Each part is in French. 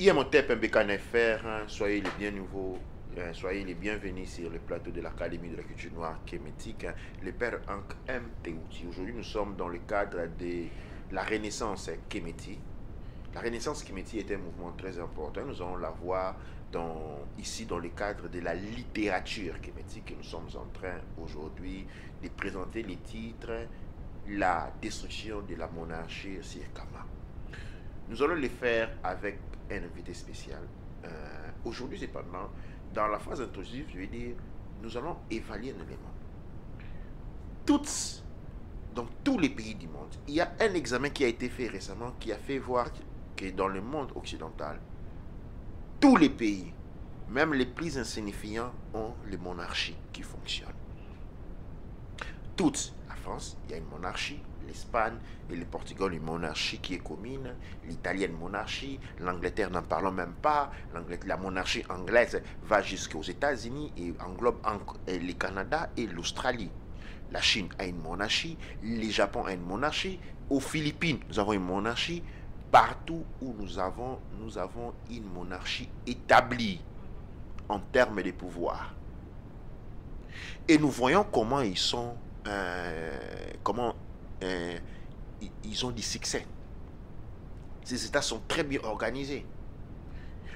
IMOTEP MBKNFR, soyez les bien nouveaux, soyez les bienvenus sur le plateau de l'Académie de la culture noire kémétique, le père Ankh M. Teouti. Aujourd'hui, nous sommes dans le cadre de la Renaissance Kéméti. La Renaissance Kéméti est un mouvement très important. Nous allons la voir ici dans le cadre de la littérature kémétique. Nous sommes en train aujourd'hui de présenter les titres La destruction de la monarchie sur Kama. Nous allons les faire avec un invité spécial. Aujourd'hui, cependant, dans la phase introductive, je vais dire, nous allons évaluer un élément. Dans tous les pays du monde, il y a un examen qui a été fait récemment qui a fait voir que dans le monde occidental, tous les pays, même les plus insignifiants, ont les monarchies qui fonctionnent. Toutes, la France, il y a une monarchie, l'Espagne et le Portugal, une monarchie qui est commune, l'Italie, une monarchie, l'Angleterre, n'en parlons même pas, la monarchie anglaise va jusqu'aux États-Unis et englobe le Canada et l'Australie. La Chine a une monarchie, le Japon a une monarchie, aux Philippines, nous avons une monarchie, partout où nous avons une monarchie établie en termes de pouvoir. Et nous voyons comment ils sont, ils ont du succès. Ces États sont très bien organisés.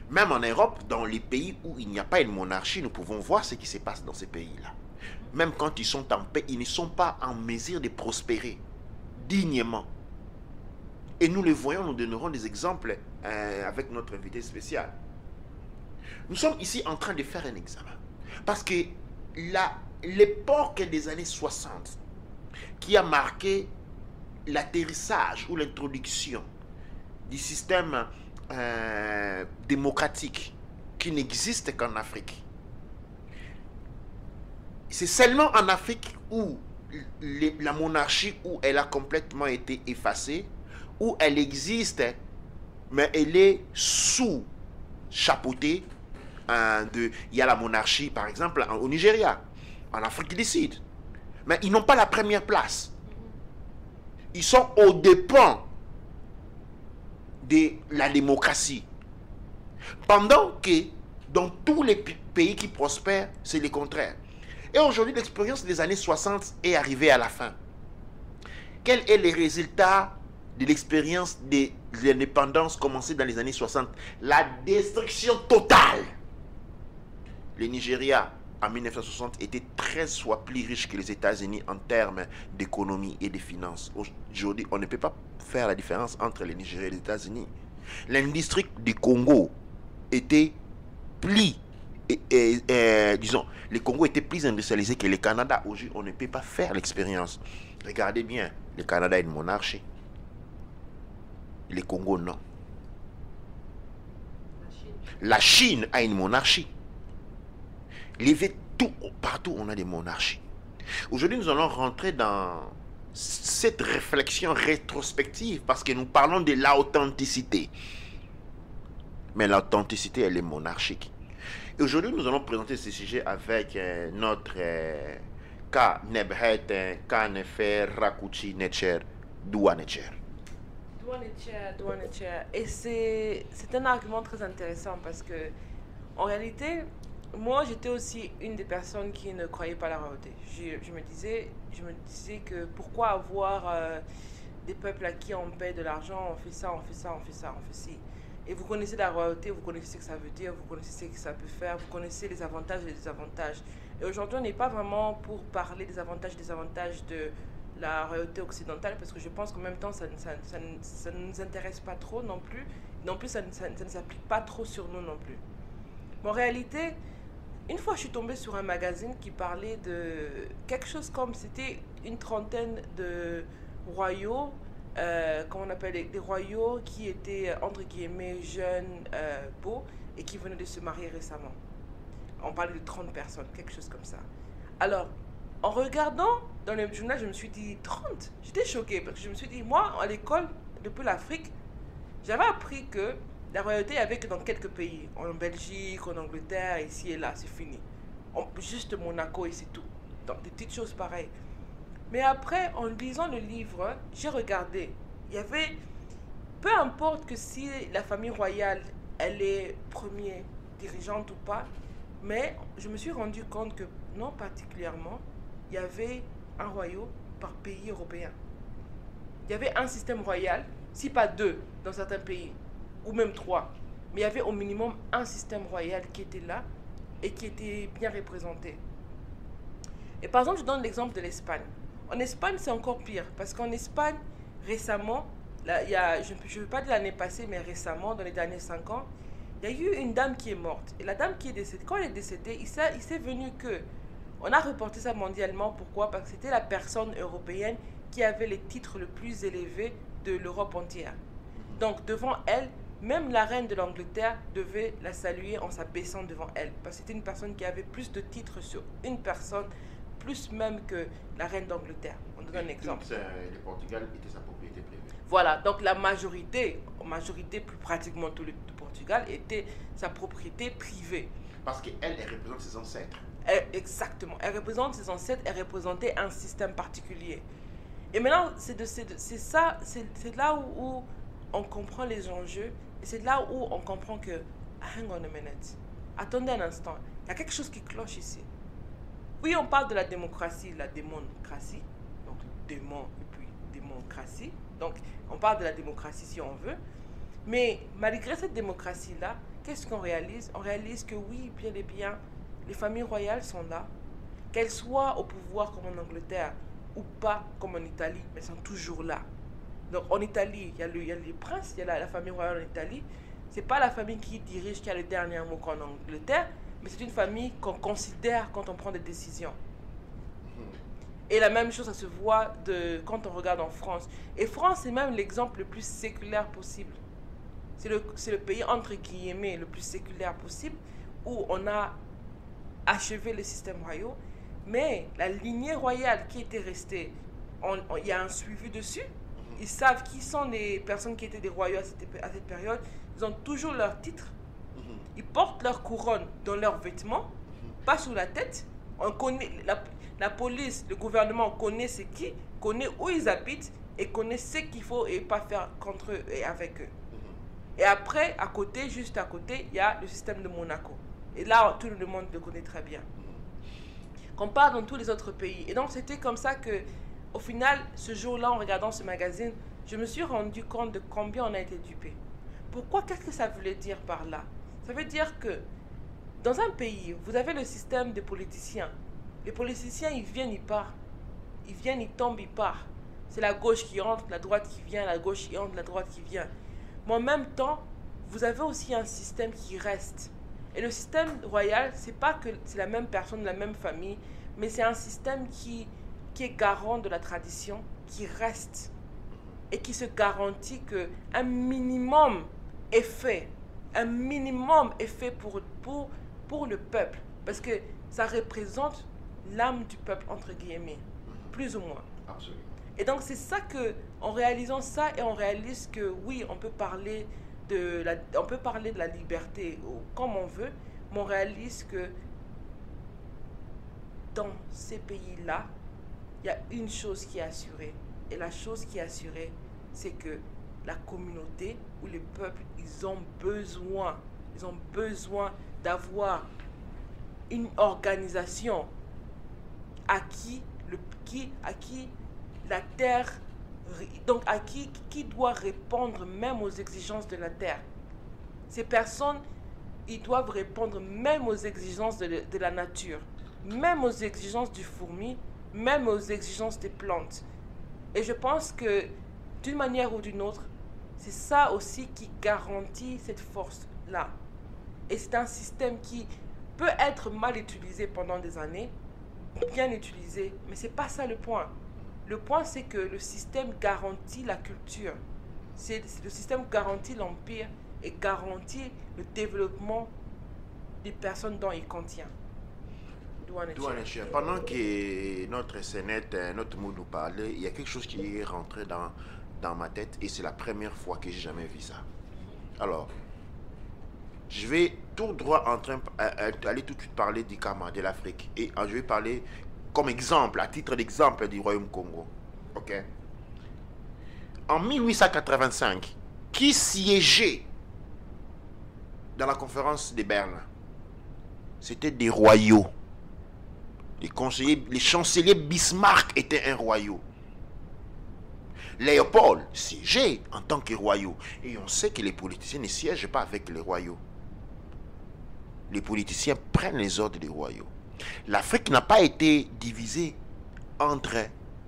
Même en Europe, dans les pays où il n'y a pas une monarchie, nous pouvons voir ce qui se passe dans ces pays-là. Même quand ils sont en paix, ils ne sont pas en mesure de prospérer dignement. Et nous les voyons, nous donnerons des exemples avec notre invité spécial. Nous sommes ici en train de faire un examen. Parce que l'époque des années 60, qui a marqué l'atterrissage ou l'introduction du système démocratique qui n'existe qu'en Afrique. C'est seulement en Afrique où la monarchie, où elle a complètement été effacée, où elle existe, mais elle est sous chapeautée. Il y a la monarchie, par exemple, au Nigeria, en Afrique du Sud. Mais ils n'ont pas la première place. Ils sont aux dépens de la démocratie. Pendant que dans tous les pays qui prospèrent, c'est le contraire. Et aujourd'hui, l'expérience des années 60 est arrivée à la fin. Quel est le résultat de l'expérience de l'indépendance commencée dans les années 60? La destruction totale. Le Nigeria, en 1960, était 13 fois plus riche que les États-Unis en termes d'économie et de finances. Aujourd'hui, on ne peut pas faire la différence entre le Nigeria et les États-Unis. L'industrie du Congo était plus, disons, le Congo était plus industrialisé que le Canada. Aujourd'hui, on ne peut pas faire l'expérience. Regardez bien, le Canada a une monarchie. Le Congo, non. La Chine a une monarchie. Partout, on a des monarchies. Aujourd'hui, nous allons rentrer dans cette réflexion rétrospective parce que nous parlons de l'authenticité. Mais l'authenticité, elle est monarchique. Et aujourd'hui, nous allons présenter ce sujet avec notre Ka Nebhet, Ka Nefer, Rakuchi, Necher, Doua Necher. Doua Necher. Et c'est un argument très intéressant parce que, en réalité, moi, j'étais aussi une des personnes qui ne croyait pas à la royauté. Je me disais que pourquoi avoir des peuples à qui on paie de l'argent, on fait ça, on fait ça, on fait ça, on fait ci. Et vous connaissez la royauté, vous connaissez ce que ça veut dire, vous connaissez ce que ça peut faire, vous connaissez les avantages et les désavantages. Et aujourd'hui, on n'est pas vraiment pour parler des avantages et des désavantages de la royauté occidentale parce que je pense qu'en même temps, ça ne nous intéresse pas trop non plus. Non plus, ça ne s'applique pas trop sur nous non plus. Mais en réalité, une fois, je suis tombée sur un magazine qui parlait de quelque chose comme, c'était une trentaine de royaux, comment on appelle, des royaux qui étaient, entre guillemets, jeunes, beaux, et qui venaient de se marier récemment. On parlait de 30 personnes, quelque chose comme ça. Alors, en regardant dans le journal, je me suis dit, 30? J'étais choquée, parce que je me suis dit, moi, à l'école, depuis l'Afrique, j'avais appris que la royauté, il n'y avait que dans quelques pays. En Belgique, en Angleterre, ici et là, c'est fini. Juste Monaco et c'est tout. Donc, des petites choses pareilles. Mais après, en lisant le livre, j'ai regardé. Il y avait, peu importe que si la famille royale elle est première dirigeante ou pas, mais je me suis rendu compte que non particulièrement, il y avait un royaume par pays européen. Il y avait un système royal, si pas deux dans certains pays, ou même trois. Mais il y avait au minimum un système royal qui était là et qui était bien représenté. Et par exemple, je donne l'exemple de l'Espagne. En Espagne, c'est encore pire, parce qu'en Espagne, récemment, là, je ne veux pas dire l'année passée, mais récemment, dans les derniers 5 ans, il y a eu une dame qui est morte. Et la dame qui est décédée, quand elle est décédée, il s'est venu que... On a reporté ça mondialement. Pourquoi? Parce que c'était la personne européenne qui avait les titres les plus élevés de l'Europe entière. Donc, devant elle, même la reine de l'Angleterre devait la saluer en s'abaissant devant elle. Parce que c'était une personne qui avait plus de titres sur une personne, plus même que la reine d'Angleterre. On donne un exemple. Le Portugal était sa propriété privée. Voilà, donc la majorité plus pratiquement tout le Portugal était sa propriété privée. Parce qu'elle représente ses ancêtres. Exactement, elle représente ses ancêtres, elle représentait un système particulier. Et maintenant, c'est là où on comprend les enjeux, et c'est là où on comprend que, hang on a minute, attendez un instant, il y a quelque chose qui cloche ici. Oui, on parle de la démocratie, donc démon et puis démocratie, donc on parle de la démocratie si on veut, mais malgré cette démocratie-là, qu'est-ce qu'on réalise? On réalise que oui, bien et bien, les familles royales sont là, qu'elles soient au pouvoir comme en Angleterre ou pas comme en Italie, mais elles sont toujours là. Donc en Italie, il y a les princes, il y a la famille royale en Italie. Ce n'est pas la famille qui dirige qui a le dernier mot qu'en Angleterre, mais c'est une famille qu'on considère quand on prend des décisions. Et la même chose, ça se voit quand on regarde en France. Et France, c'est même l'exemple le plus séculaire possible. C'est le pays, entre guillemets, le plus séculaire possible, où on a achevé le système royal. Mais la lignée royale qui était restée, il y a un suivi dessus. Ils savent qui sont les personnes qui étaient des royaux à cette période. Ils ont toujours leur titre. Ils portent leur couronne dans leurs vêtements, pas sous la tête. On connaît, la police, le gouvernement connaît ce qui, connaît où ils habitent et connaît ce qu'il faut et pas faire contre eux et avec eux. Et après, juste à côté, il y a le système de Monaco. Et là, tout le monde le connaît très bien. Qu'on parle dans tous les autres pays. Et donc, c'était comme ça que, au final, ce jour-là, en regardant ce magazine, je me suis rendu compte de combien on a été dupé. Pourquoi? Qu'est-ce que ça voulait dire par là? Ça veut dire que, dans un pays, vous avez le système des politiciens. Les politiciens, ils viennent, ils partent. Ils viennent, ils tombent, ils partent. C'est la gauche qui entre, la droite qui vient, la gauche qui entre, la droite qui vient. Mais en même temps, vous avez aussi un système qui reste. Et le système royal, c'est pas que c'est la même personne, la même famille, mais c'est un système qui est garant de la tradition, qui reste et qui se garantit qu'un minimum est fait. Un minimum est fait pour le peuple. Parce que ça représente l'âme du peuple, entre guillemets, plus ou moins. Absolument. Et donc c'est ça que, en réalisant ça, et on réalise que oui, on peut parler de la liberté comme on veut, mais on réalise que dans ces pays-là, il y a une chose qui est assurée. Et la chose qui est assurée, c'est que la communauté ou les peuples, ils ont besoin d'avoir une organisation à qui la terre, donc à qui doit répondre même aux exigences de la terre. Ces personnes, ils doivent répondre même aux exigences de la nature, même aux exigences du fourmi, même aux exigences des plantes. Et je pense que d'une manière ou d'une autre, c'est ça aussi qui garantit cette force-là. Et c'est un système qui peut être mal utilisé pendant des années, bien utilisé, mais ce n'est pas ça le point. Le point, c'est que le système garantit la culture. Le système garantit l'empire et garantit le développement des personnes dont il contient. Pendant que notre scénette, notre mot nous parlait, il y a quelque chose qui est rentré dans ma tête et c'est la première fois que j'ai jamais vu ça. Alors, je vais tout droit aller tout de suite parler du Kama, de l'Afrique. Et je vais parler comme exemple, à titre d'exemple du Royaume Congo. Ok. En 1885, qui siégeait dans la conférence de Berlin, c'était des royaux. Les conseillers, les chanceliers Bismarck étaient un royaux. Léopold siégeait en tant que royaux. Et on sait que les politiciens ne siègent pas avec les royaux. Les politiciens prennent les ordres des royaux. L'Afrique n'a pas été divisée entre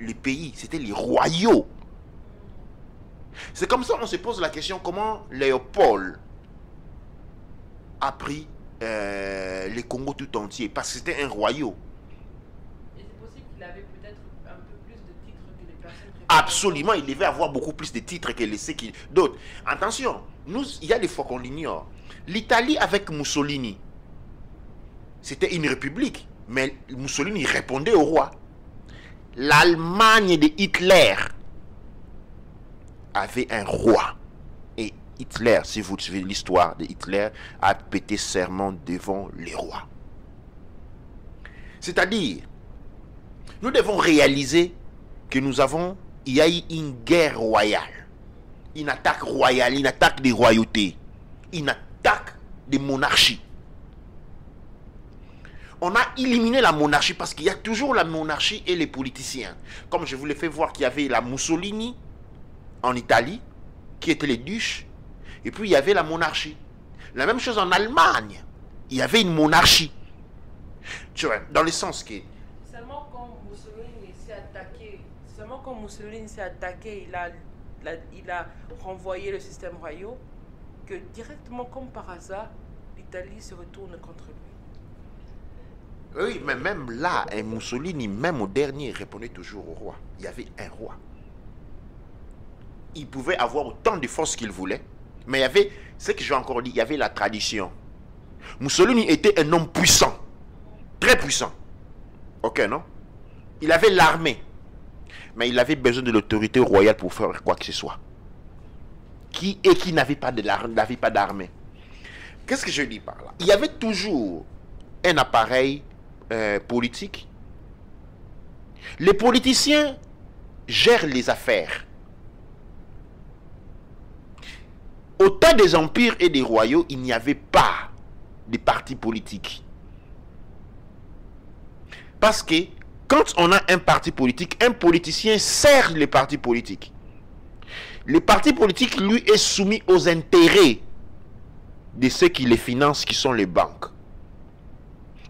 les pays, c'était les royaux. C'est comme ça qu'on se pose la question comment Léopold a pris les Congo tout entier, parce que c'était un royaux. Et c'est possible qu'il avait peut-être un peu plus de titres que les personnes. Absolument, il devait avoir beaucoup plus de titres que les d'autres. Attention, il y a des fois qu'on l'ignore. L'Italie avec Mussolini, c'était une république, mais Mussolini répondait au roi. L'Allemagne de Hitler avait un roi. Et Hitler, si vous suivez l'histoire de Hitler, a pété serment devant les rois. C'est-à-dire, nous devons réaliser que il y a eu une guerre royale, une attaque royale, une attaque des royautés, une attaque des monarchies. On a éliminé la monarchie parce qu'il y a toujours la monarchie et les politiciens. Comme je vous l'ai fait voir qu'il y avait la Mussolini en Italie, qui étaient les ducs, et puis il y avait la monarchie. La même chose en Allemagne, il y avait une monarchie. Tu vois, dans le sens que... Seulement quand Mussolini s'est attaqué, il a renvoyé le système royaux, que directement comme par hasard, l'Italie se retourne contre lui. Oui, mais même là, Mussolini, même au dernier, répondait toujours au roi. Il y avait un roi. Il pouvait avoir autant de force qu'il voulait, mais il y avait, ce que j'ai encore dit, il y avait la tradition. Mussolini était un homme puissant, très puissant. Ok, non? Il avait l'armée, mais il avait besoin de l'autorité royale pour faire quoi que ce soit. Qui n'avait pas d'armée. Qu'est-ce que je dis par là? Il y avait toujours un appareil politique. Les politiciens gèrent les affaires. Au temps des empires et des royaumes, il n'y avait pas de partis politiques. Parce que quand on a un parti politique, un politicien sert les partis politiques. Le parti politique, lui, est soumis aux intérêts de ceux qui les financent, qui sont les banques.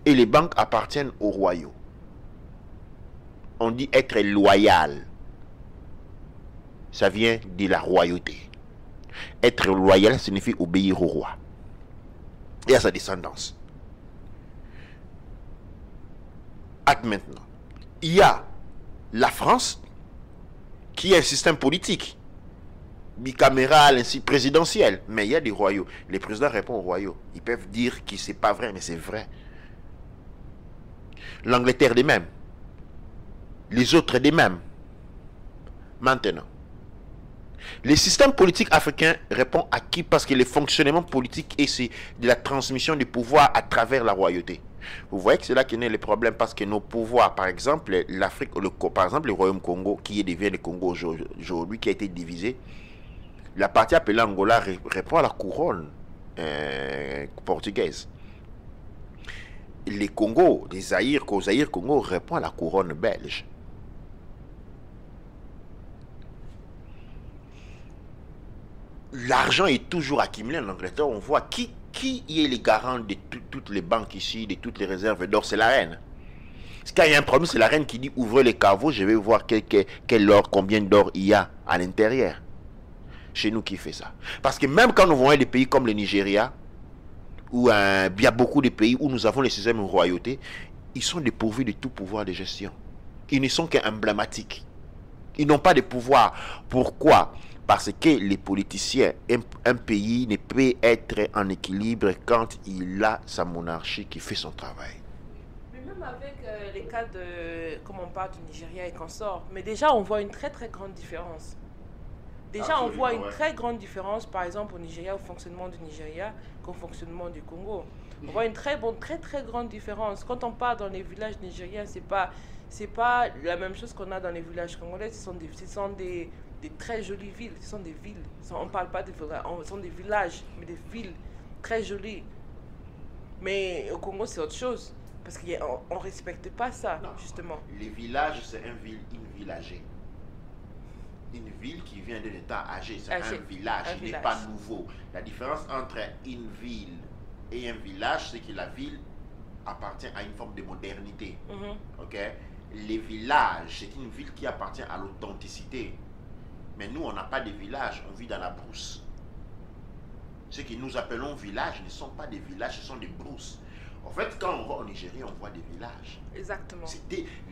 Et les banques appartiennent aux royaux. On dit être loyal. Ça vient de la royauté. Être loyal signifie obéir au roi et à sa descendance. Maintenant, il y a la France qui est un système politique bicaméral, ainsi présidentiel, mais il y a des royaux. Les présidents répondent aux royaux. Ils peuvent dire que c'est pas vrai, mais c'est vrai. L'Angleterre des mêmes. Les autres des mêmes. Maintenant, les systèmes politiques africains répondent à qui? Parce que le fonctionnement politique et c'est de la transmission du pouvoir à travers la royauté. Vous voyez que c'est là qu'il y a les problèmes parce que nos pouvoirs, par exemple, l'Afrique, par exemple, le Royaume Congo, qui devient le Congo aujourd'hui, qui a été divisé, la partie appelée Angola répond à la couronne portugaise. Les Congo, les Zaïre Congo répond à la couronne belge. L'argent est toujours accumulé en Angleterre. On voit qui est le garant de toutes les banques ici, de toutes les réserves d'or, c'est la reine. Quand il y a un problème, c'est la reine qui dit ouvrez les caveaux, je vais voir quel or, combien d'or il y a à l'intérieur. Chez nous qui fait ça. Parce que même quand nous voyons des pays comme le Nigeria, où il y a beaucoup de pays où nous avons les systèmes de royauté, ils sont dépourvus de tout pouvoir de gestion. Ils ne sont qu'emblématiques. Ils n'ont pas de pouvoir. Pourquoi? Parce que les politiciens, un pays ne peut être en équilibre quand il a sa monarchie qui fait son travail. Mais même avec les cas comme on parle du Nigeria et consorts, mais déjà on voit une très très grande différence. Déjà, on voit une très grande différence, par exemple, au Nigeria, au fonctionnement du Nigeria, qu'au fonctionnement du Congo. On voit une très grande différence. Quand on part dans les villages nigériens, c'est pas la même chose qu'on a dans les villages congolais. Ce sont des très jolies villes. Ce sont des villes. On ne parle pas de villages, ce sont des villages, mais des villes très joli. Mais au Congo, c'est autre chose. Parce qu'on ne respecte pas ça, Non. justement. Les villages, c'est une ville âgée. Une ville qui vient d'un état âgé, c'est un village, il n'est pas nouveau. La différence entre une ville et un village, c'est que la ville appartient à une forme de modernité. Ok? Les villages, c'est une ville qui appartient à l'authenticité. Mais nous, on n'a pas de village, on vit dans la brousse. Ce que nous appelons villages ne sont pas des villages, ce sont des brousses. En fait, quand on va au Nigeria, on voit des villages. Exactement.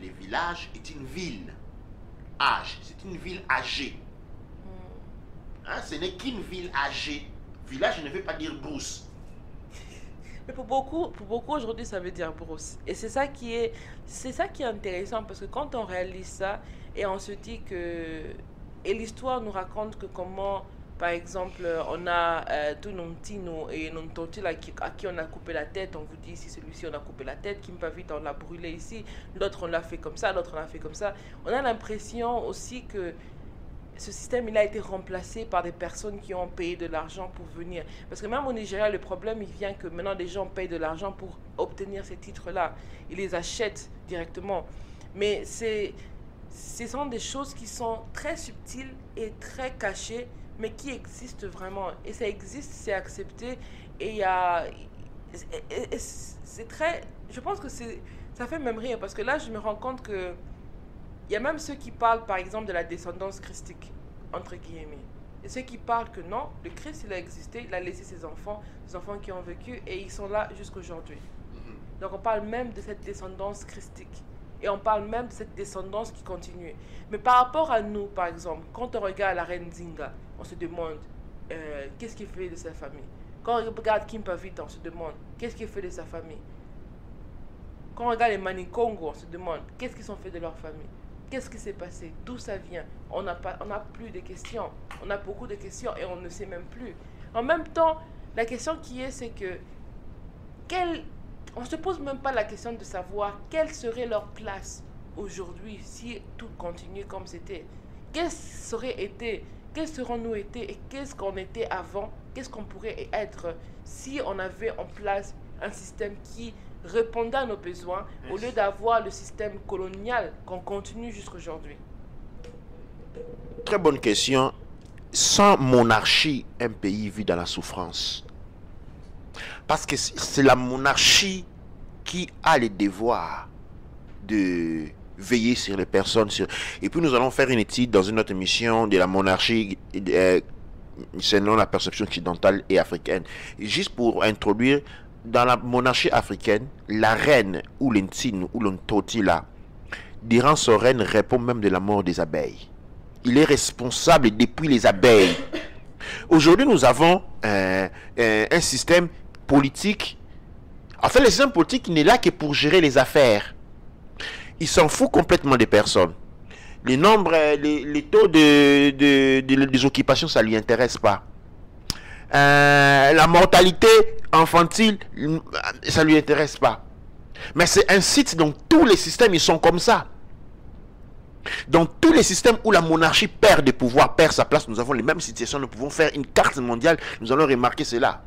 Les villages est une ville. C'est une ville âgée. Hein, ce n'est qu'une ville âgée. Village ne veut pas dire brousse. Mais pour beaucoup aujourd'hui, ça veut dire brousse. Et c'est ça qui est intéressant parce que quand on réalise ça et on se dit que... Et l'histoire nous raconte que comment, par exemple, on a tous nos petits et nos tontis à qui on a coupé la tête. On vous dit ici, celui-ci, on a coupé la tête. Kim Pavit, on l'a brûlé ici. L'autre, on l'a fait comme ça. L'autre, on l'a fait comme ça. On a l'impression aussi que ce système, il a été remplacé par des personnes qui ont payé de l'argent pour venir. Parce que même au Nigeria, le problème, il vient que maintenant, des gens payent de l'argent pour obtenir ces titres-là. Ils les achètent directement. Mais ce sont des choses qui sont très subtiles et très cachées, mais qui existent vraiment. Et ça existe, c'est accepté. Et il y a... c'est très... Je pense que ça fait même rire, parce que là, je me rends compte que il y a même ceux qui parlent, par exemple, de la descendance christique, entre guillemets. Et ceux qui parlent que non, le Christ, il a existé, il a laissé ses enfants qui ont vécu, et ils sont là jusqu'aujourd'hui. Donc on parle même de cette descendance christique. Et on parle même de cette descendance qui continue. Mais par rapport à nous, par exemple, quand on regarde la reine Zinga, on se demande qu'est-ce qu'il fait de sa famille. Quand on regarde Kim Pavit, on se demande qu'est-ce qu'il fait de sa famille. Quand on regarde les Manikongo, on se demande qu'est-ce qu'ils ont fait de leur famille. Qu'est-ce qui s'est passé? D'où ça vient? On n'a plus de questions. On a beaucoup de questions et on ne sait même plus. En même temps, la question qui est, c'est que on ne se pose même pas la question de savoir quelle serait leur place aujourd'hui si tout continue comme c'était. Quels serons-nous été et qu'est-ce qu'on était avant? Qu'est-ce qu'on pourrait être si on avait en place un système qui répondant à nos besoins, au lieu d'avoir le système colonial qu'on continue jusqu'aujourd'hui? Très bonne question. Sans monarchie, un pays vit dans la souffrance. Parce que c'est la monarchie qui a le devoir de veiller sur les personnes. Et puis nous allons faire une étude dans une autre émission de la monarchie selon la perception occidentale et africaine. Et juste pour introduire, dans la monarchie africaine, la reine ou l'intine ou l'ontoti là, durant son règne, répond même de la mort des abeilles. Il est responsable depuis les abeilles. Aujourd'hui, nous avons un système politique. En fait, le système politique n'est là que pour gérer les affaires. Il s'en fout complètement des personnes. Les nombres, les taux des occupations, ça ne lui intéresse pas. La mortalité infantile, ça ne lui intéresse pas. Mais c'est un site dont tous les systèmes, ils sont comme ça. Dans tous les systèmes où la monarchie perd des pouvoirs, perd sa place, nous avons les mêmes situations. Nous pouvons faire une carte mondiale, nous allons remarquer cela.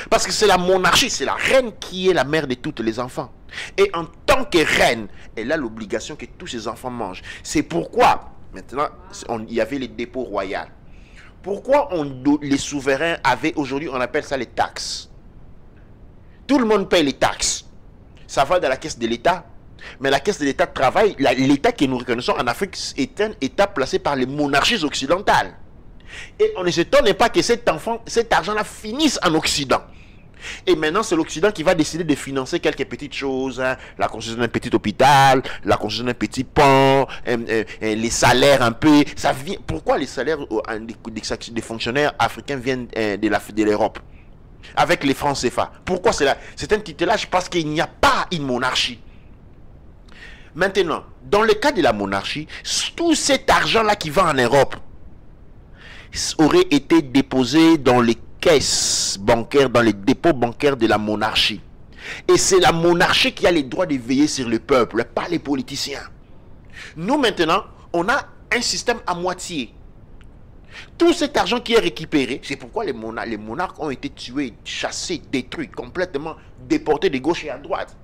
Parce que c'est la monarchie, c'est la reine qui est la mère de tous les enfants. Et en tant que reine, elle a l'obligation que tous ses enfants mangent. C'est pourquoi, maintenant, il y avait les dépôts royaux. Pourquoi les souverains avaient, aujourd'hui, on appelle ça les taxes. Tout le monde paye les taxes. Ça va dans la caisse de l'État. Mais la caisse de l'État travaille, l'État que nous reconnaissons en Afrique est un État placé par les monarchies occidentales. Et on ne s'étonne pas que cet argent-là finisse en Occident. Et maintenant, c'est l'Occident qui va décider de financer quelques petites choses. Hein, la construction d'un petit hôpital, la construction d'un petit pont, les salaires un peu. Ça vient, pourquoi les salaires des fonctionnaires africains viennent de l'Europe avec les francs CFA? Pourquoi c'est là? C'est un tutelage parce qu'il n'y a pas une monarchie. Maintenant, dans le cas de la monarchie, tout cet argent-là qui va en Europe aurait été déposé dans les caisses bancaires, dans les dépôts bancaires de la monarchie. Et c'est la monarchie qui a le droit de veiller sur le peuple, pas les politiciens. Nous maintenant, on a un système à moitié. Tout cet argent qui est récupéré, c'est pourquoi les monarques ont été tués, chassés, détruits, complètement déportés de gauche et à droite.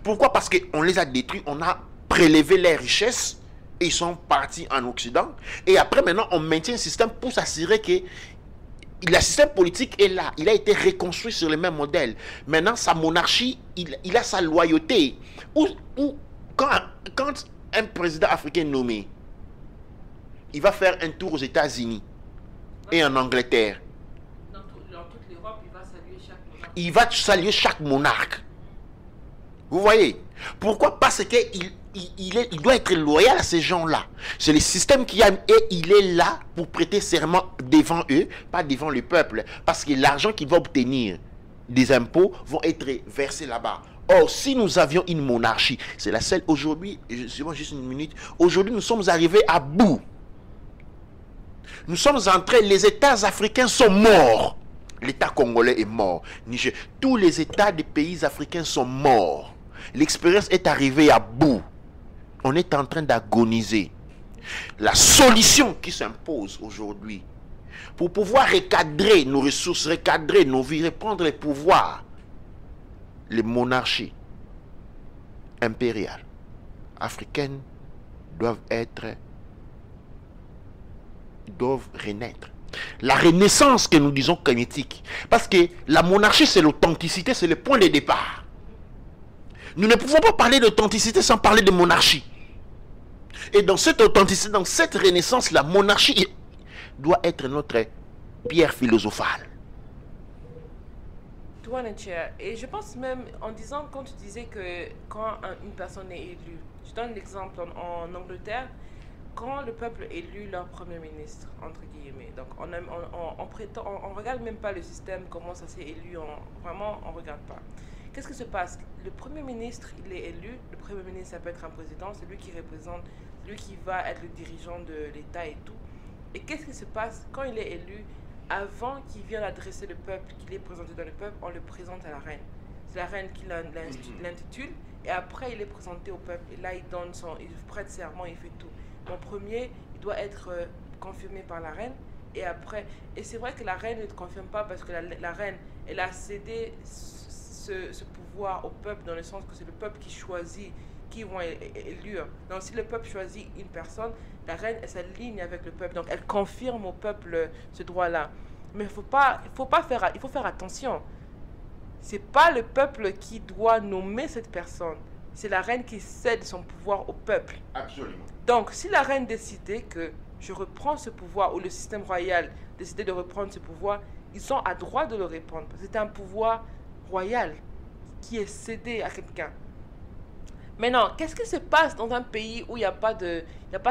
Pourquoi? Parce qu'on les a détruits, on a prélevé les richesses et ils sont partis en Occident. Et après, maintenant, on maintient un système pour s'assurer que le système politique est là. Il a été reconstruit sur le même modèle. Maintenant, sa monarchie, il a sa loyauté. Quand un président africain nommé, il va faire un tour aux États-Unis et en Angleterre. Dans toute l'Europe, il va saluer chaque monarque. Il va saluer chaque monarque. Vous voyez? Pourquoi? Parce qu'il il doit être loyal à ces gens-là. C'est le système qui a, et il est là pour prêter serment devant eux, pas devant le peuple. Parce que l'argent qu'il va obtenir des impôts vont être versés là-bas. Or, si nous avions une monarchie, c'est la seule aujourd'hui, juste une minute, aujourd'hui nous sommes arrivés à bout. Nous sommes entrés, les États africains sont morts. L'État congolais est mort. Niger, tous les États des pays africains sont morts. L'expérience est arrivée à bout. On est en train d'agoniser. La solution qui s'impose aujourd'hui, pour pouvoir recadrer nos ressources, recadrer nos vies, reprendre les pouvoirs, les monarchies impériales africaines doivent renaître. La renaissance que nous disons kinétique. Parce que la monarchie, c'est l'authenticité, c'est le point de départ. Nous ne pouvons pas parler d'authenticité sans parler de monarchie. Et dans cette authenticité, dans cette renaissance, la monarchie doit être notre pierre philosophale. Et je pense même, en disant, quand tu disais que quand une personne est élue, je donne l'exemple en Angleterre, quand le peuple élu leur premier ministre, entre guillemets, donc on regarde même pas le système, comment ça s'est élu, vraiment on regarde pas. Qu'est-ce qui se passe? Le premier ministre, il est élu, le premier ministre ça peut être un président, c'est lui qui représente, lui qui va être le dirigeant de l'État et tout. Et qu'est-ce qui se passe quand il est élu? Avant qu'il vienne adresser le peuple, qu'il est présenté dans le peuple, on le présente à la reine. C'est la reine qui l'intitule, et après il est présenté au peuple, et là il prête serment, il fait tout. Mon premier, il doit être confirmé par la reine. Et après, et c'est vrai que la reine ne le confirme pas parce que la reine, elle a cédé ce pouvoir au peuple dans le sens que c'est le peuple qui choisit qui vont élire. Donc si le peuple choisit une personne, la reine elle s'aligne avec le peuple. Donc elle confirme au peuple ce droit-là. Mais il faut faire attention. C'est pas le peuple qui doit nommer cette personne. C'est la reine qui cède son pouvoir au peuple. Absolument. Donc, si la reine décidait que je reprends ce pouvoir, ou le système royal décidait de reprendre ce pouvoir, ils sont à droit de le reprendre. C'est un pouvoir royal qui est cédé à quelqu'un. Maintenant, qu'est-ce qui se passe dans un pays où il n'y a pas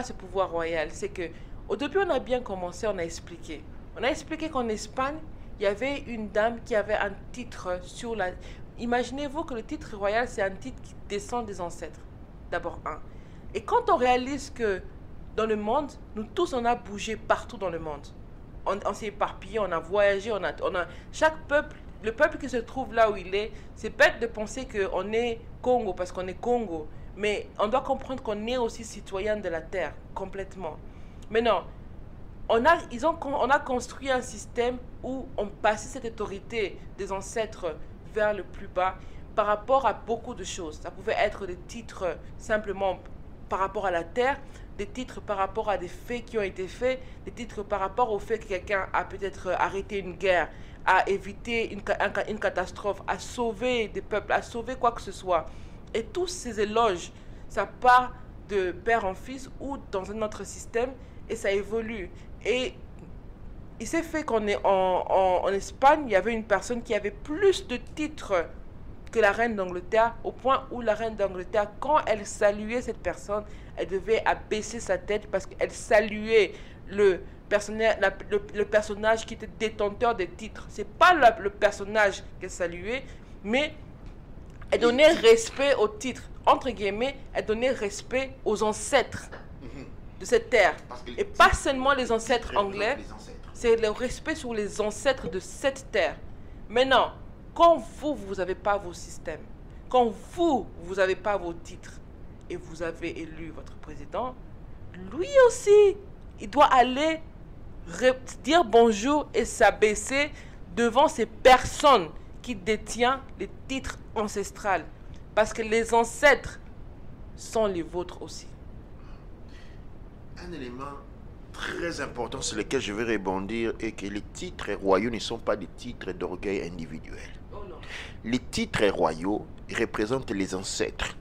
ce pouvoir royal? C'est que au début, on a bien commencé, on a expliqué. On a expliqué qu'en Espagne, il y avait une dame qui avait un titre sur la... Imaginez-vous que le titre royal, c'est un titre qui descend des ancêtres. D'abord, un. Et quand on réalise que dans le monde, nous tous, on a bougé partout dans le monde. On s'est éparpillé, on a voyagé, chaque peuple, le peuple qui se trouve là où il est, c'est bête de penser qu'on est Congo parce qu'on est Congo. Mais on doit comprendre qu'on est aussi citoyen de la terre, complètement. Mais non, on a construit un système où on passait cette autorité des ancêtres vers le plus bas par rapport à beaucoup de choses. Ça pouvait être des titres simplement par rapport à la terre, des titres par rapport à des faits qui ont été faits, des titres par rapport au fait que quelqu'un a peut-être arrêté une guerre, a évité une catastrophe, a sauvé des peuples, a sauvé quoi que ce soit. Et tous ces éloges, ça part de père en fils ou dans un autre système et ça évolue. Et il s'est fait en Espagne, il y avait une personne qui avait plus de titres que la reine d'Angleterre, au point où la reine d'Angleterre, quand elle saluait cette personne, elle devait abaisser sa tête parce qu'elle saluait le personnage qui était détenteur des titres. C'est pas le personnage qu'elle saluait, mais elle donnait respect au titre. Entre guillemets, elle donnait respect aux ancêtres de cette terre. Et pas seulement les ancêtres anglais, c'est le respect sur les ancêtres de cette terre. Maintenant, quand vous n'avez pas vos systèmes, quand vous n'avez pas vos titres, et vous avez élu votre président, lui aussi, il doit aller dire bonjour et s'abaisser devant ces personnes qui détiennent les titres ancestrales. Parce que les ancêtres sont les vôtres aussi. Un élément très important sur lequel je vais rebondir est que les titres royaux ne sont pas des titres d'orgueil individuel. Oh non. Les titres royaux représentent les ancêtres.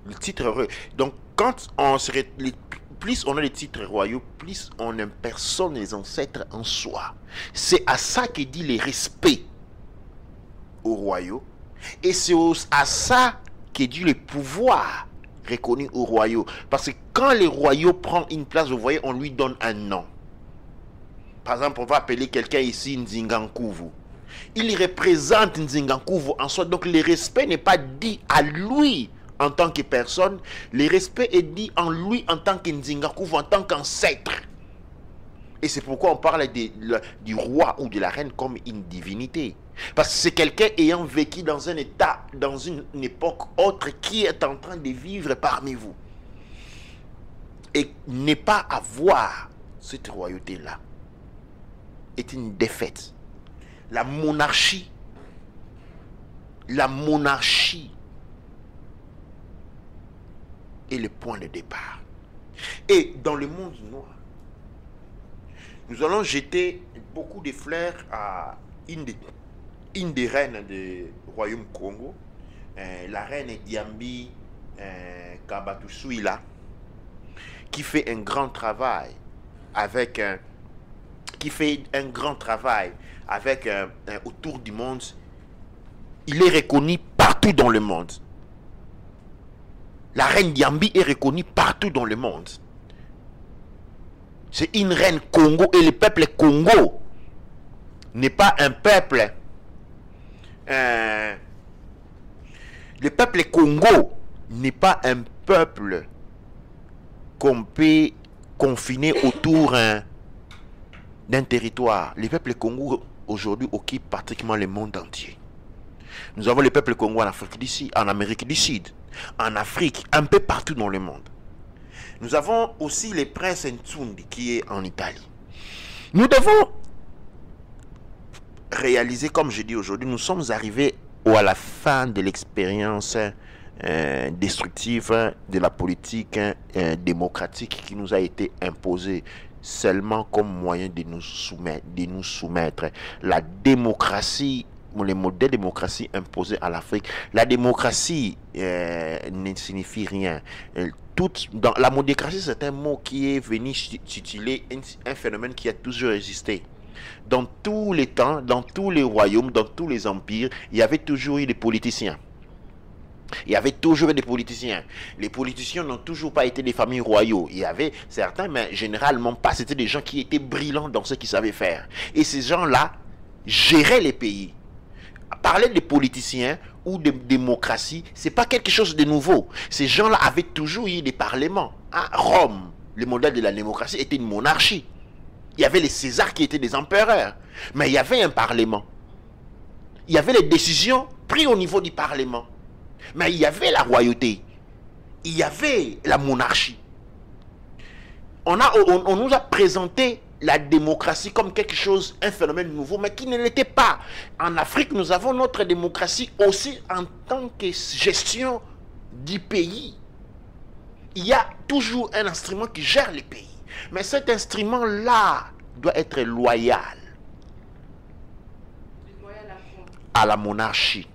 Les titres royaux. Donc, quand on serait, plus on a les titres royaux, plus on impersonne les ancêtres en soi. C'est à ça que dit le respect aux royaux. Et c'est à ça que dit le pouvoir reconnu aux royaux. Parce que quand les royaux prennent une place, vous voyez, on lui donne un nom. Par exemple, on va appeler quelqu'un ici Nzingankuvu. Il représente Nzingankuvu en soi. Donc le respect n'est pas dit à lui en tant que personne. Le respect est dit en lui en tant que Nzingankuvu, en tant qu'ancêtre. Et c'est pourquoi on parle du roi ou de la reine comme une divinité. Parce que c'est quelqu'un ayant vécu dans un état, dans une époque autre, qui est en train de vivre parmi vous. Et ne pas avoir cette royauté-là est une défaite. La monarchie est le point de départ. Et dans le monde noir, nous allons jeter beaucoup de fleurs à une des reines du royaume Congo, la reine Diambi Kabatusuila, qui fait un grand travail avec autour du monde. Il est reconnu partout dans le monde. La reine Diambi est reconnue partout dans le monde. C'est une reine Congo, et le peuple Congo n'est pas un peuple. Le peuple Congo n'est pas un peuple qu'on peut confiner autour d'un territoire. Le peuple Congo aujourd'hui occupe pratiquement le monde entier. Nous avons le peuple Congo en Afrique du Sud, en Amérique du Sud, en Afrique, un peu partout dans le monde. Nous avons aussi le prince Ntsundi qui est en Italie. Nous devons réaliser, comme je dis aujourd'hui, nous sommes arrivés à la fin de l'expérience destructive de la politique démocratique qui nous a été imposée seulement comme moyen de nous soumettre. La démocratie, le modèle de démocratie imposé à l'Afrique, la démocratie ne signifie rien. Dans la démocratie, c'est un mot qui est venu tituler un phénomène qui a toujours existé. Dans tous les temps, dans tous les royaumes, dans tous les empires, il y avait toujours eu des politiciens. Il y avait toujours des politiciens. Les politiciens n'ont toujours pas été des familles royaux. Il y avait certains, mais généralement pas. C'était des gens qui étaient brillants dans ce qu'ils savaient faire. Et ces gens-là géraient les pays. Parler de politiciens ou de démocratie, c'est pas quelque chose de nouveau. Ces gens-là avaient toujours eu des parlements. À Rome, le modèle de la démocratie était une monarchie. Il y avait les Césars qui étaient des empereurs. Mais il y avait un parlement. Il y avait les décisions prises au niveau du parlement. Mais il y avait la royauté. Il y avait la monarchie. On nous a présenté la démocratie comme quelque chose, un phénomène nouveau, mais qui ne l'était pas. En Afrique, nous avons notre démocratie aussi en tant que gestion du pays. Il y a toujours un instrument qui gère les pays. Mais cet instrument-là doit être loyal à la monarchie,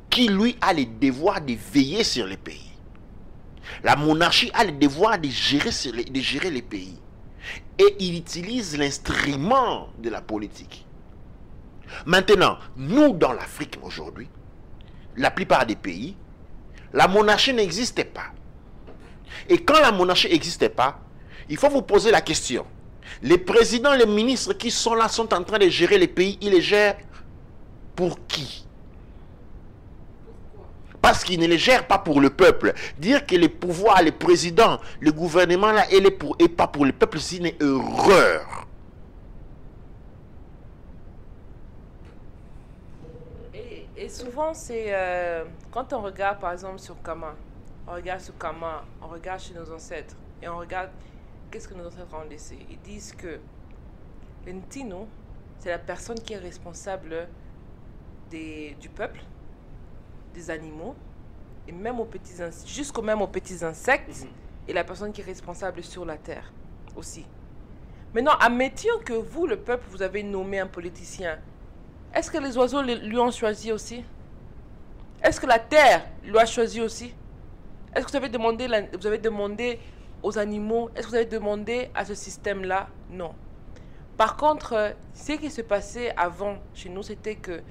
qui lui a le devoir de veiller sur les pays. La monarchie a le devoir de gérer les pays. Et il utilise l'instrument de la politique. Maintenant, nous dans l'Afrique aujourd'hui, la plupart des pays, la monarchie n'existait pas. Et quand la monarchie n'existait pas, il faut vous poser la question. Les présidents, les ministres qui sont là sont en train de gérer les pays, ils les gèrent pour qui? Parce qu'ils ne les gèrent pas pour le peuple. Dire que les pouvoirs, les présidents, le gouvernement là, et pas pour le peuple, c'est une erreur. Et souvent, c'est quand on regarde par exemple sur Kama, on regarde sur Kama, on regarde chez nos ancêtres, et on regarde qu'est-ce que nos ancêtres ont laissé? Ils disent que le Ntino, c'est la personne qui est responsable du peuple, des animaux, et même jusqu'au même aux petits insectes, et la personne qui est responsable sur la terre aussi. Maintenant, admettons que vous, le peuple, vous avez nommé un politicien. Est-ce que les oiseaux lui ont choisi aussi? Est-ce que la terre lui a choisi aussi? Est-ce que vous avez demandé aux animaux? Est-ce que vous avez demandé à ce système-là? Non. Par contre, ce qui se passait avant chez nous, c'était que le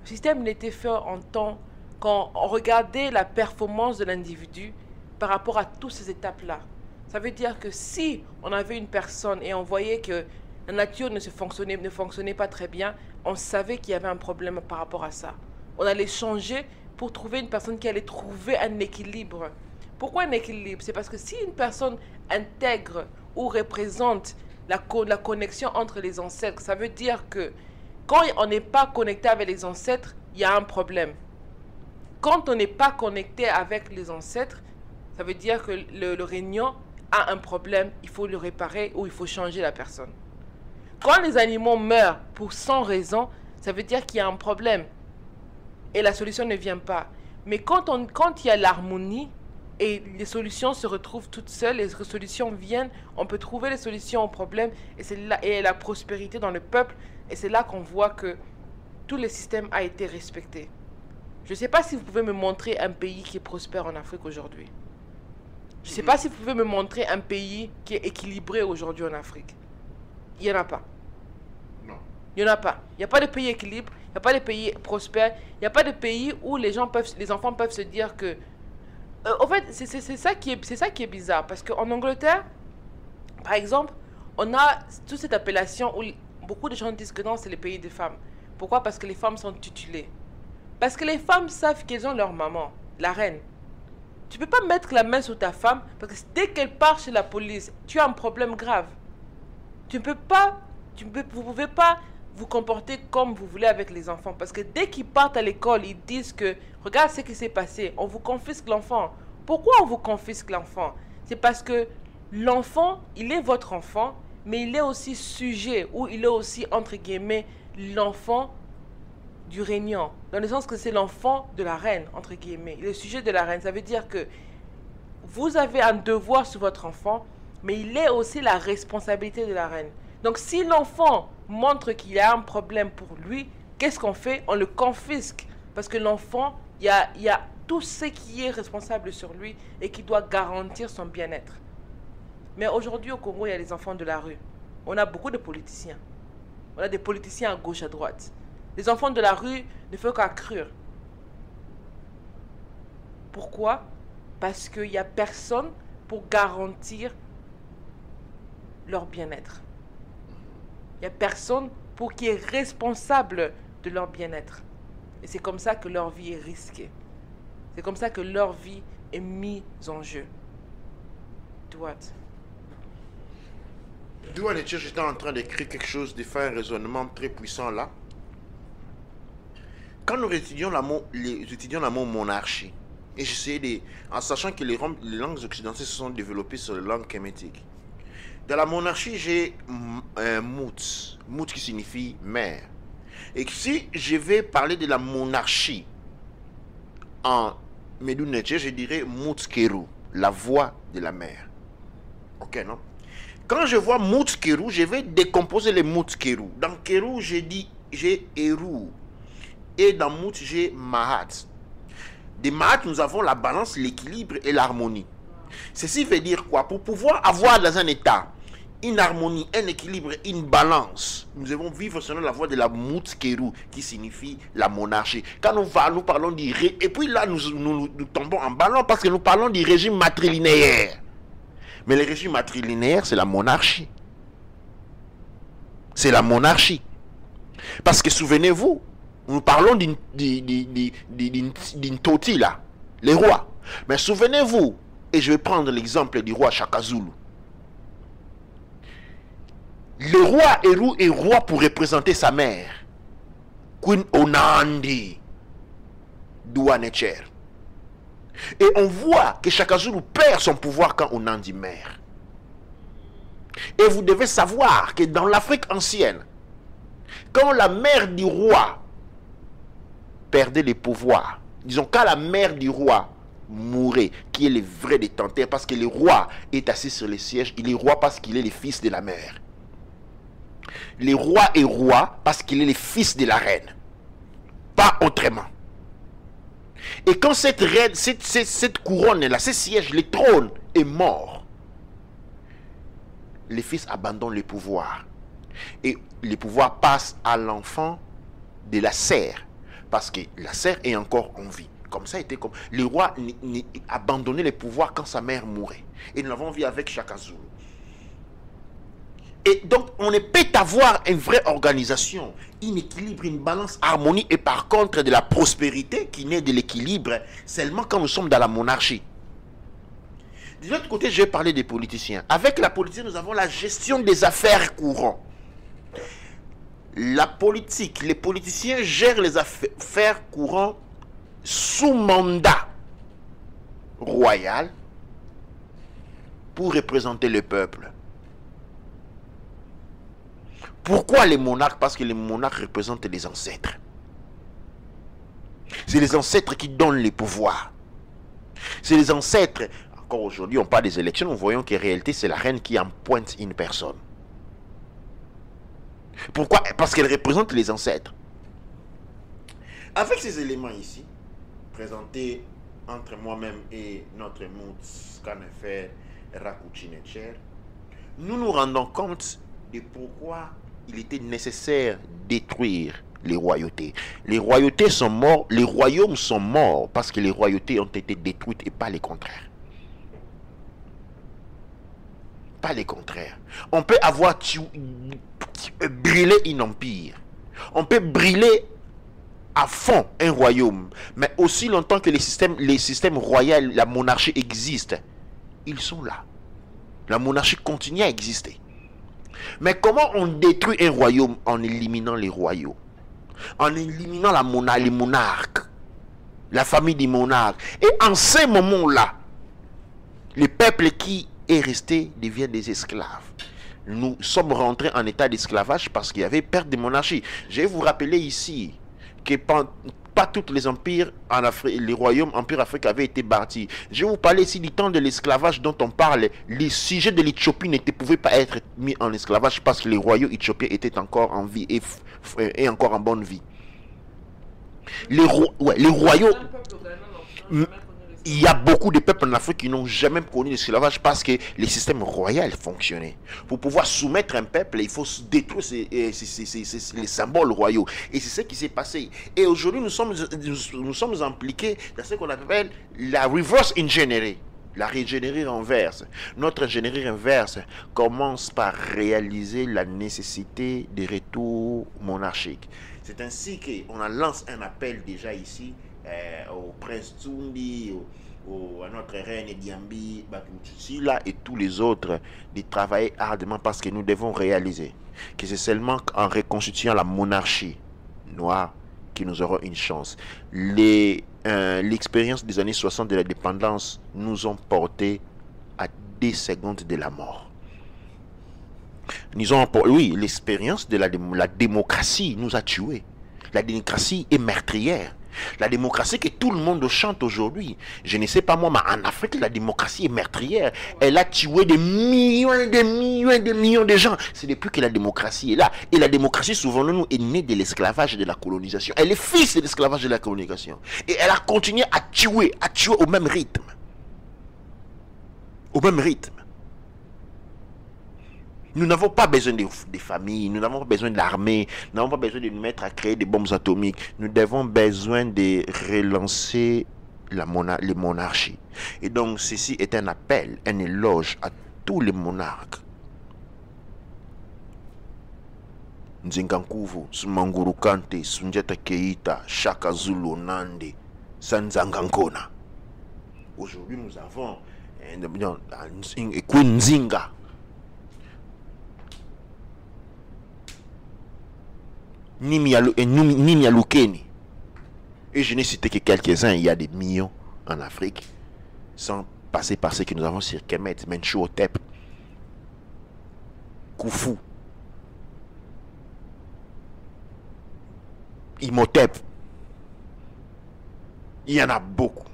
système n'était fait en temps quand on regardait la performance de l'individu par rapport à toutes ces étapes-là. Ça veut dire que si on avait une personne et on voyait que la nature ne fonctionnait pas très bien, on savait qu'il y avait un problème par rapport à ça. On allait changer pour trouver une personne qui allait trouver un équilibre. Pourquoi un équilibre? C'est parce que si une personne intègre ou représente la connexion entre les ancêtres, ça veut dire que quand on n'est pas connecté avec les ancêtres, il y a un problème. Quand on n'est pas connecté avec les ancêtres, ça veut dire que le régnant a un problème, il faut le réparer ou il faut changer la personne. Quand les animaux meurent pour sans raison, ça veut dire qu'il y a un problème et la solution ne vient pas. Mais quand il y a l'harmonie et les solutions se retrouvent toutes seules, les solutions viennent, on peut trouver les solutions aux problèmes et la prospérité dans le peuple, et c'est là qu'on voit que tout le système a été respecté. Je ne sais pas si vous pouvez me montrer un pays qui est prospère en Afrique aujourd'hui. Je ne sais pas si vous pouvez me montrer un pays qui est équilibré aujourd'hui en Afrique. Il n'y en a pas. Non. Il n'y en a pas. Il n'y a pas de pays équilibre, il n'y a pas de pays prospère, il n'y a pas de pays où les enfants peuvent se dire que... en fait, c'est ça qui est bizarre. Parce qu'en Angleterre, par exemple, on a toute cette appellation où beaucoup de gens disent que non, c'est le pays des femmes. Pourquoi? Parce que les femmes sont tutelées. Parce que les femmes savent qu'elles ont leur maman, la reine. Tu ne peux pas mettre la main sur ta femme parce que dès qu'elle part chez la police, tu as un problème grave. Vous ne pouvez pas vous comporter comme vous voulez avec les enfants. Parce que dès qu'ils partent à l'école, ils disent que regarde ce qui s'est passé, on vous confisque l'enfant. Pourquoi on vous confisque l'enfant? C'est parce que l'enfant, il est votre enfant, mais il est aussi sujet, ou il est aussi, entre guillemets, l'enfant du régnant, dans le sens que c'est l'enfant de la reine, entre guillemets, le sujet de la reine. Ça veut dire que vous avez un devoir sur votre enfant, mais il est aussi la responsabilité de la reine. Donc si l'enfant montre qu'il y a un problème pour lui, qu'est-ce qu'on fait? On le confisque, parce que l'enfant, il y a tout ce qui est responsable sur lui et qui doit garantir son bien-être. Mais aujourd'hui au Congo, il y a les enfants de la rue. On a beaucoup de politiciens. On a des politiciens à gauche, à droite. Les enfants de la rue ne font qu'accroître. Pourquoi? Parce qu'il n'y a personne pour garantir leur bien-être. Il n'y a personne qui est responsable de leur bien-être. Et c'est comme ça que leur vie est risquée. C'est comme ça que leur vie est mise en jeu. Douane, j'étais en train d'écrire quelque chose, de faire un raisonnement très puissant là. Quand nous étudions le mot monarchie, et j'essayais en sachant que les langues occidentales se sont développées sur les langues kémétiques. Dans la monarchie, j'ai mout qui signifie mère. Et si je vais parler de la monarchie en Medoune-Netché, je dirais Mout-Kérou, la voix de la mère. Ok, non? Quand je vois Mout-Kérou, je vais décomposer les Mout-Kérou. Dans Kérou, j'ai Hérou. Et dans Mout, j'ai Mahat. De Mahat, nous avons la balance, l'équilibre et l'harmonie. Ceci veut dire quoi? Pour pouvoir avoir dans un état une harmonie, un équilibre, une balance, nous devons vivre selon la voie de la Mout-Kérou, qui signifie la monarchie. Quand nous parlons du et puis là, nous tombons en ballon parce que nous parlons du régime matrilinéaire. Mais le régime matrilinéaire, c'est la monarchie. C'est la monarchie. Parce que souvenez-vous, nous parlons d'une toti là, les rois. Mais souvenez-vous, et je vais prendre l'exemple du roi Shaka Zulu. Le roi Hérou est roi pour représenter sa mère, Queen Onandi Douane-Tcher. Et on voit que Shaka Zulu perd son pouvoir quand Onandi meurt. Et vous devez savoir que dans l'Afrique ancienne, quand la mère du roi perdait les pouvoirs, disons quand la mère du roi mourait, qui est le vrai détenteur, parce que le roi est assis sur le siège, il est roi parce qu'il est le fils de la mère. Le roi est roi parce qu'il est le fils de la reine, pas autrement. Et quand cette reine, cette couronne-là, ce siège, le trône est mort, les fils abandonnent le pouvoir. Et le pouvoir passe à l'enfant de la serre, parce que la serre est encore en vie. Comme ça, était comme le roi abandonnait le pouvoir quand sa mère mourait. Et nous l'avons vu avec Shaka Zulu. Et donc, on ne peut avoir une vraie organisation, un équilibre, une balance, harmonie, et par contre de la prospérité qui naît de l'équilibre seulement quand nous sommes dans la monarchie. De l'autre côté, je vais parler des politiciens. Avec la politique, nous avons la gestion des affaires courantes. La politique, les politiciens gèrent les affaires courantes sous mandat royal pour représenter le peuple. Pourquoi les monarques? Parce que les monarques représentent les ancêtres. C'est les ancêtres qui donnent les pouvoirs. C'est les ancêtres. Encore aujourd'hui, on parle des élections, nous voyons qu'en réalité, c'est la reine qui appointe une personne. Pourquoi? Parce qu'elle représente les ancêtres. Avec ces éléments ici, présentés entre moi-même et notre Moots Kanefer Rakuchinecher, nous nous rendons compte de pourquoi il était nécessaire de détruire les royautés. Les royautés sont mortes, les royaumes sont morts parce que les royautés ont été détruites et pas les contraires. Pas les contraires. On peut avoir brûlé un empire. On peut brûler à fond un royaume. Mais aussi longtemps que les systèmes royaux, la monarchie existent, ils sont là. La monarchie continue à exister. Mais comment on détruit un royaume? En éliminant les royaux. En éliminant les monarques. La famille des monarques. Et en ce moment-là, le peuple qui est resté devient des esclaves. Nous sommes rentrés en état d'esclavage parce qu'il y avait perte de monarchie. Je vais vous rappeler ici que pas tous les empires en Afrique, les royaumes, empires africains avaient été bâtis. Je vais vous parler ici du temps de l'esclavage dont on parle. Les sujets de l'Éthiopie ne pouvaient pas être mis en esclavage parce que les royaumes éthiopiens étaient encore en vie et encore en bonne vie. Les royaumes... Il y a beaucoup de peuples en Afrique qui n'ont jamais connu l'esclavage parce que les systèmes royaux fonctionnaient. Pour pouvoir soumettre un peuple, il faut détruire les symboles royaux. Et c'est ce qui s'est passé. Et aujourd'hui, nous sommes impliqués dans ce qu'on appelle la reverse engineering. La régénérer inverse. Notre ingénierie inverse commence par réaliser la nécessité des retours monarchiques. C'est ainsi qu'on lance un appel déjà ici au prince Tsumbi, à notre reine Diambi, Batutsila et tous les autres de travailler ardemment parce que nous devons réaliser que c'est seulement en reconstituant la monarchie noire que nous aurons une chance. L'expérience des années 60 de l'indépendance nous ont porté à 10 secondes de la mort. Oui, l'expérience de la démocratie nous a tués. La démocratie est meurtrière. La démocratie que tout le monde chante aujourd'hui, je ne sais pas moi, mais en Afrique, la démocratie est meurtrière. Elle a tué des millions et des millions et des millions de gens. C'est depuis que la démocratie est là. Et la démocratie, souvent, nous, est née de l'esclavage et de la colonisation. Elle est fils de l'esclavage et de la colonisation. Et elle a continué à tuer au même rythme. Au même rythme. Nous n'avons pas besoin des familles, nous n'avons pas besoin de l'armée, nous n'avons pas besoin de nous mettre à créer des bombes atomiques. Nous avons besoin de relancer les monarchies. Et donc, ceci est un appel, un éloge à tous les monarques. Nzingankuvu, Sumanguru Kante, Sundiata Keita, Shaka Zulu Nande, Sanzangankona. Aujourd'hui, nous avons Queen Nzinga. Nimia Lukeni. Et je n'ai cité que quelques-uns, il y a des millions en Afrique, sans passer par ce que nous avons sur Kemet, Menchou, Otep. Khufu, Imhotep. Il y en a beaucoup.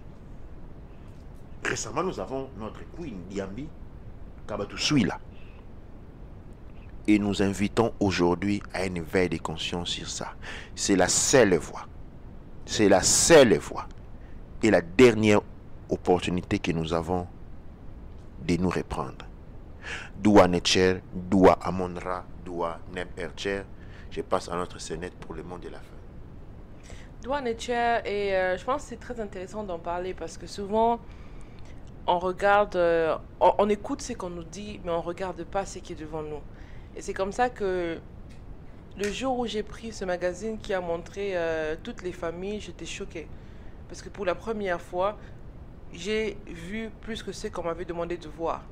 Récemment, nous avons notre queen Diambi Kabatou là. Et nous invitons aujourd'hui à un éveil de conscience sur ça. C'est la seule voie. C'est la seule voie. Et la dernière opportunité que nous avons de nous reprendre. Doua Netcher, Doua Amonra, Doua Neb Ercher. Je passe à notre scénette pour le monde de la fin. Doua Netcher, et je pense que c'est très intéressant d'en parler parce que souvent on regarde, on écoute ce qu'on nous dit, mais on ne regarde pas ce qui est devant nous. Et c'est comme ça que le jour où j'ai pris ce magazine qui a montré toutes les familles, j'étais choquée. Parce que pour la première fois, j'ai vu plus que ce qu'on m'avait demandé de voir.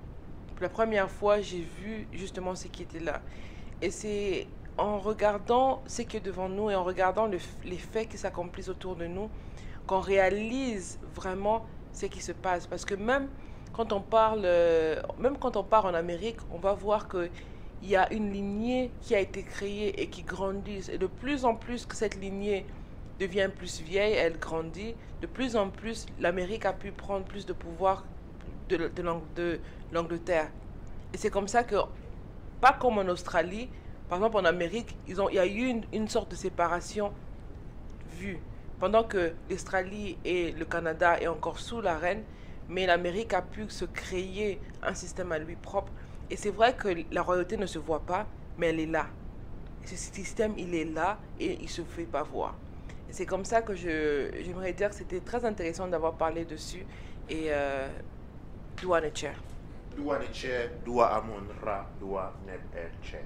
Pour la première fois, j'ai vu justement ce qui était là. Et c'est en regardant ce qui est devant nous et en regardant les faits qui s'accomplissent autour de nous qu'on réalise vraiment ce qui se passe. Parce que même quand on part en Amérique, on va voir que il y a une lignée qui a été créée et qui grandit. Et de plus en plus que cette lignée devient plus vieille, elle grandit, de plus en plus, l'Amérique a pu prendre plus de pouvoir de l'Angleterre. Et c'est comme ça que, pas comme en Australie, par exemple en Amérique, il y a eu une sorte de séparation vue. Pendant que l'Australie et le Canada est encore sous la reine, mais l'Amérique a pu se créer un système à lui propre. Et c'est vrai que la royauté ne se voit pas, mais elle est là. Ce système, il est là et il ne se fait pas voir. Et c'est comme ça que j'aimerais dire que c'était très intéressant d'avoir parlé dessus. Et Doua Netcher. Doua Netcher, Doua Amonra, Doua Neb Ercher.